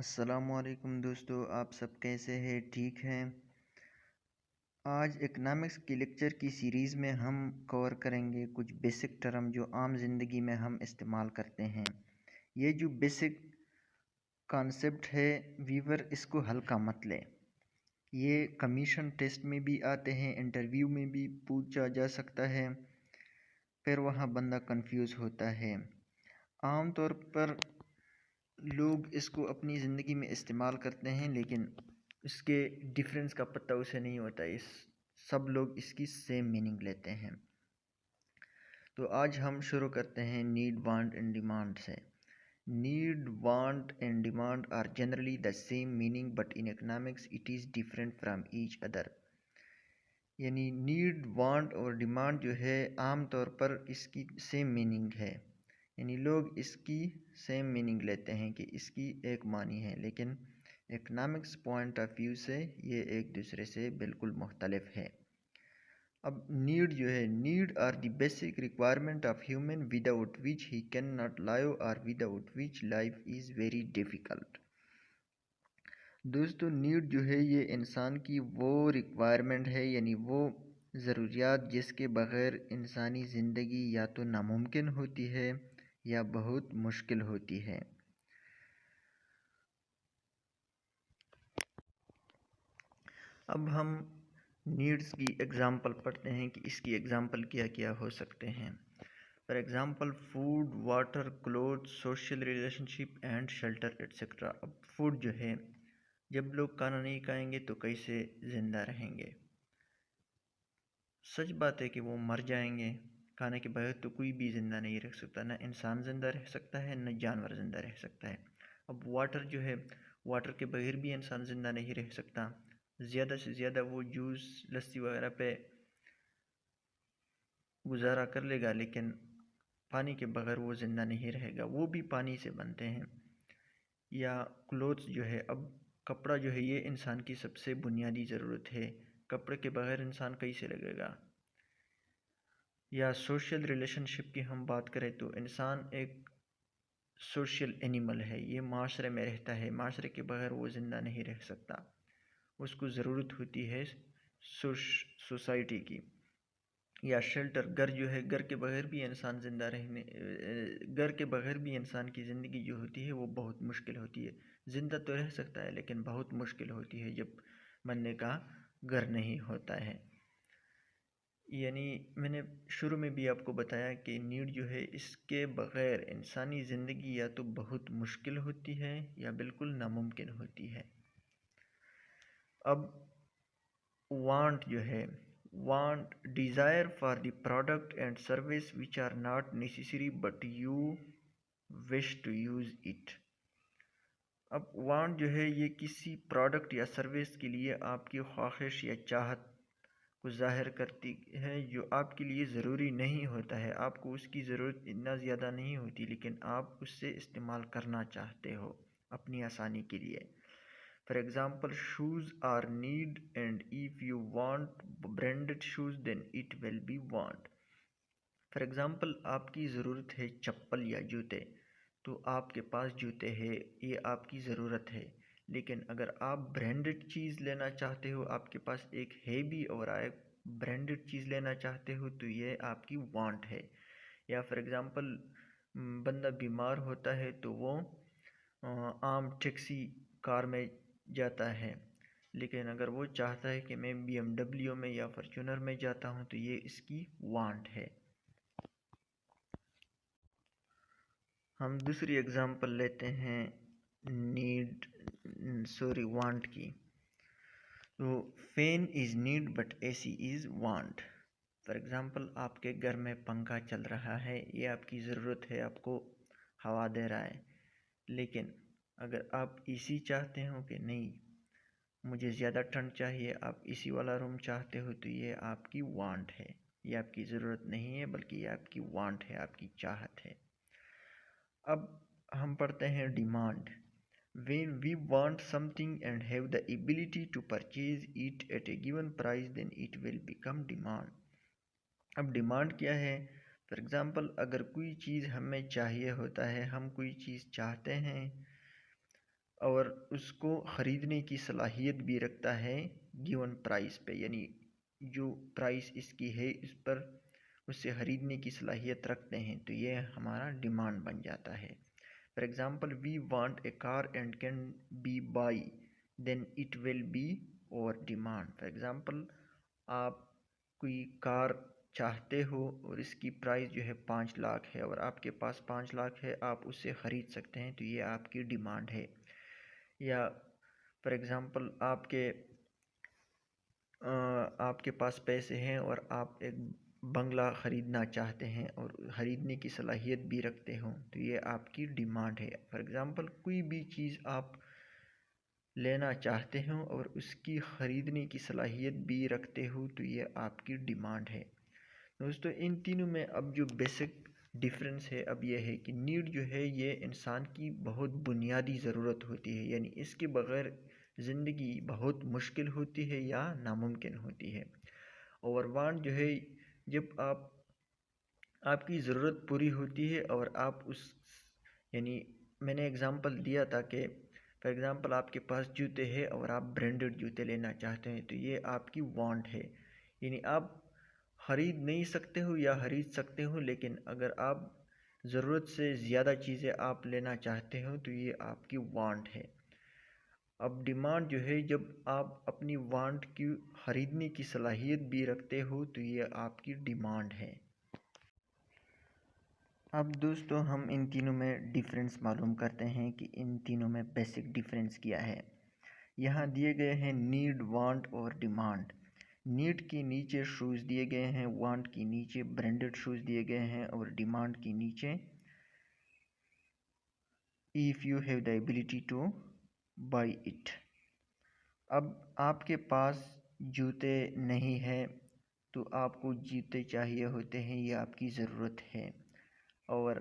السلام علیکم دوستو، آپ سب کیسے ہیں؟ ٹھیک ہیں؟ آج اکنامکس کی لیکچر کی سیریز میں ہم کور کریں گے کچھ بیسک ٹرم جو عام زندگی میں ہم استعمال کرتے ہیں۔ یہ جو بیسک کانسیپٹ ہے ویور اس کو ہلکا مت لیں۔ یہ کمیشن ٹیسٹ میں بھی آتے ہیں، انٹرویو میں بھی پوچھا جا سکتا ہے، پھر وہاں بندہ کنفیوز ہوتا ہے۔ عام طور پر لوگ اس کو اپنی زندگی میں استعمال کرتے ہیں لیکن اس کے ڈیفرنس کا پتہ اسے نہیں ہوتا، سب لوگ اس کی سیم میننگ لیتے ہیں۔ تو آج ہم شروع کرتے ہیں نیڈ، وانٹ اینڈ ڈیمانڈ سے۔ Need, want and demand are generally the same meaning but in economics it is different from each other. یعنی نیڈ، وانٹ اور ڈیمانڈ جو ہے عام طور پر اس کی سیم میننگ ہے، یعنی لوگ اس کی سیم میننگ لیتے ہیں کہ اس کی ایک معنی ہے، لیکن اکنامکس پوائنٹ آف ویو سے یہ ایک دوسرے سے بالکل مختلف ہے۔ اب نیڈ جو ہے، need are the basic requirement of human without which he can not live اور without which life is very difficult. دوستو نیڈ جو ہے یہ انسان کی وہ ریکوائرمنٹ ہے، یعنی وہ ضروریات جس کے بغیر انسانی زندگی یا تو ناممکن ہوتی ہے یا بہت مشکل ہوتی ہے۔ اب ہم نیڈس کی ایگزامپل پڑھتے ہیں کہ اس کی ایگزامپل کیا کیا ہو سکتے ہیں۔ For example food, water, cloth, social relation ship and shelter et cetera. اب فوڈ جو ہے، جب لوگ کھانا نہیں کھائیں گے تو کیسے زندہ رہیں گے؟ سچ بات ہے کہ وہ مر جائیں گے۔ کھانے کے بغیر تو کوئی بھی زندہ نہیں رہ سکتا، نہ انسان زندہ رہ سکتا ہے نہ جانور زندہ رہ سکتا ہے۔ اب واٹر جو ہے، واٹر کے بغیر بھی انسان زندہ نہیں رہ سکتا۔ زیادہ سے زیادہ وہ جوس، لسی وغیرہ پہ گزارا کر لے گا، لیکن پانی کے بغیر وہ زندہ نہیں رہے گا، وہ بھی پانی سے بنتے ہیں۔ یا کلوتھس جو ہے، اب کپڑا جو ہے یہ انسان کی سب سے بنیادی ضرورت ہے، کپڑے کے بغیر انسان کیسے لگے گا؟ یا سوشل ریلیشن شپ کی ہم بات کریں تو انسان ایک سوشل اینیمل ہے، یہ معاشرے میں رہتا ہے، معاشرے کے بغیر وہ زندہ نہیں رہ سکتا، اس کو ضرورت ہوتی ہے سوسائٹی کی۔ یا شیلٹر، گھر جو ہے، گھر کے بغیر بھی انسان گھر کے بغیر بھی انسان کی زندگی جو ہوتی ہے وہ بہت مشکل ہوتی ہے۔ زندہ تو رہ سکتا ہے لیکن بہت مشکل ہوتی ہے جب بندے کا گھر نہیں ہوتا ہے۔ یعنی میں نے شروع میں بھی آپ کو بتایا کہ نیڈ جو ہے اس کے بغیر انسانی زندگی یا تو بہت مشکل ہوتی ہے یا بالکل ناممکن ہوتی ہے۔ اب وانٹ جو ہے، want desire for the product and service which are not necessary but you wish to use it. اب وانٹ جو ہے یہ کسی پروڈکٹ یا سروس کے لیے آپ کی خواہش یا چاہت کو ظاہر کرتی ہے جو آپ کے لیے ضروری نہیں ہوتا ہے، آپ کو اس کی ضرورت اتنا زیادہ نہیں ہوتی لیکن آپ اس سے استعمال کرنا چاہتے ہو اپنی آسانی کے لیے۔ For example, shoes are need and if you want branded shoes then it will be want. For example, آپ کی ضرورت ہے چپل یا جوتے، تو آپ کے پاس جوتے ہیں، یہ آپ کی ضرورت ہے، لیکن اگر آپ برانڈڈ چیز لینا چاہتے ہو، آپ کے پاس ایک ہے بھی اور آپ برانڈڈ چیز لینا چاہتے ہو تو یہ آپ کی وانٹ ہے۔ یا فار ایگزامپل بندہ بیمار ہوتا ہے تو وہ عام ٹیکسی کار میں جاتا ہے، لیکن اگر وہ چاہتا ہے کہ میں BMW میں یا فارچونر میں جاتا ہوں تو یہ اس کی وانٹ ہے۔ ہم دوسری ایگزامپل لیتے ہیں وانٹ کی۔ تو fan is need but AC is want. For example آپ کے گھر میں پنکھا چل رہا ہے، یہ آپ کی ضرورت ہے، آپ کو ہوا دے رہا ہے، لیکن اگر آپ AC چاہتے ہو کہ نہیں مجھے زیادہ ٹھنڈ چاہیے، آپ AC والا روم چاہتے ہو تو یہ آپ کی وانٹ ہے، یہ آپ کی ضرورت نہیں ہے بلکہ یہ آپ کی وانٹ ہے، آپ کی چاہت ہے۔ اب ہم پڑھتے ہیں demand. When we want something and have the ability to purchase it at a given price then it will become demand۔ اب ڈیمانڈ کیا ہے؟ فار ایگزامپل اگر کوئی چیز ہمیں چاہیے ہوتا ہے، ہم کوئی چیز چاہتے ہیں اور اس کو خریدنے کی صلاحیت بھی رکھتا ہے گیون پرائس پہ، یعنی جو پرائس اس کی ہے اس پر اس سے خریدنے کی صلاحیت رکھتے ہیں، تو یہ ہمارا ڈیمانڈ بن جاتا ہے۔ For example we want a car and can be buy then it will be our demand. For example آپ کوئی کار چاہتے ہو اور اس کی پرائس جو ہے 5 لاکھ ہے اور آپ کے پاس 5 لاکھ ہے، آپ اس سے خرید سکتے ہیں، تو یہ آپ کی ڈیمانڈ ہے۔ یا فار ایگزامپل آپ کے پاس پیسے ہیں اور آپ ایک بنگلہ خریدنا چاہتے ہیں اور خریدنے کی صلاحیت بھی رکھتے ہوں، تو یہ آپ کی ڈیمانڈ ہے۔ فار ایگزامپل کوئی بھی چیز آپ لینا چاہتے ہوں اور اس کی خریدنے کی صلاحیت بھی رکھتے ہو، تو یہ آپ کی ڈیمانڈ ہے۔ دوستو ان تینوں میں اب جو بیسک ڈیفرنس ہے اب یہ ہے کہ نیڈ جو ہے یہ انسان کی بہت بنیادی ضرورت ہوتی ہے، یعنی اس کے بغیر زندگی بہت مشکل ہوتی ہے یا ناممکن ہوتی ہے۔ اور وانٹ جو ہے جب آپ کی ضرورت پوری ہوتی ہے اور آپ یعنی میں نے اگزامپل دیا تھا کہ فار ایگزامپل آپ کے پاس جوتے ہیں اور آپ برانڈڈ جوتے لینا چاہتے ہیں، تو یہ آپ کی وانٹ ہے، یعنی آپ خرید نہیں سکتے ہو یا خرید سکتے ہو، لیکن اگر آپ ضرورت سے زیادہ چیزیں آپ لینا چاہتے ہو تو یہ آپ کی وانٹ ہے۔ اب ڈیمانڈ جو ہے جب آپ اپنی وانٹ کی خریدنے کی صلاحیت بھی رکھتے ہو تو یہ آپ کی ڈیمانڈ ہے۔ اب دوستو ہم ان تینوں میں ڈیفرنس معلوم کرتے ہیں کہ ان تینوں میں بیسک ڈیفرنس کیا ہے۔ یہاں دیے گئے ہیں نیڈ، وانٹ اور ڈیمانڈ۔ نیڈ کے نیچے شوز دیے گئے ہیں، وانٹ کے نیچے برانڈڈ شوز دیے گئے ہیں اور ڈیمانڈ کے نیچے if you have the ability to buy it۔ اب آپ کے پاس جوتے نہیں ہیں تو آپ کو جوتے چاہیے ہوتے ہیں، یہ آپ کی ضرورت ہے اور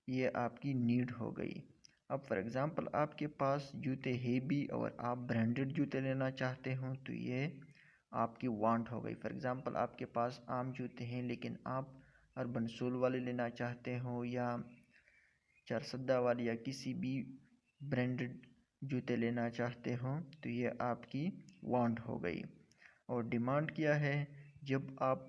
یہ آپ کی نیڈ ہو گئی۔ اب فار ایگزامپل آپ کے پاس جوتے ہے بھی اور آپ برانڈڈ جوتے لینا چاہتے ہوں تو یہ آپ کی وانٹ ہو گئی۔ فار ایگزامپل آپ کے پاس عام جوتے ہیں لیکن آپ اربن سول والے لینا چاہتے ہوں یا 4 والے یا کسی بھی برانڈڈ جوتے لینا چاہتے ہوں تو یہ آپ کی وانٹ ہو گئی۔ اور ڈیمانڈ کیا ہے؟ جب آپ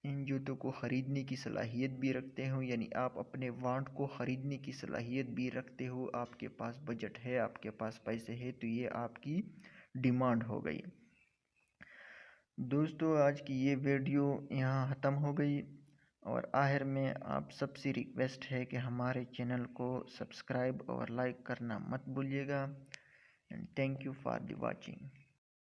ان جوتوں کو خریدنے کی صلاحیت بھی رکھتے ہو، یعنی آپ اپنے وانٹ کو خریدنے کی صلاحیت بھی رکھتے ہو، آپ کے پاس بجٹ ہے، آپ کے پاس پیسے ہے، تو یہ آپ کی ڈیمانڈ ہو گئی۔ دوستو آج کی یہ ویڈیو یہاں ختم ہو گئی اور آخر میں آپ سب سے ریکویسٹ ہے کہ ہمارے چینل کو سبسکرائب اور لائک کرنا مت بھولیے گا۔ And thank you for the watching.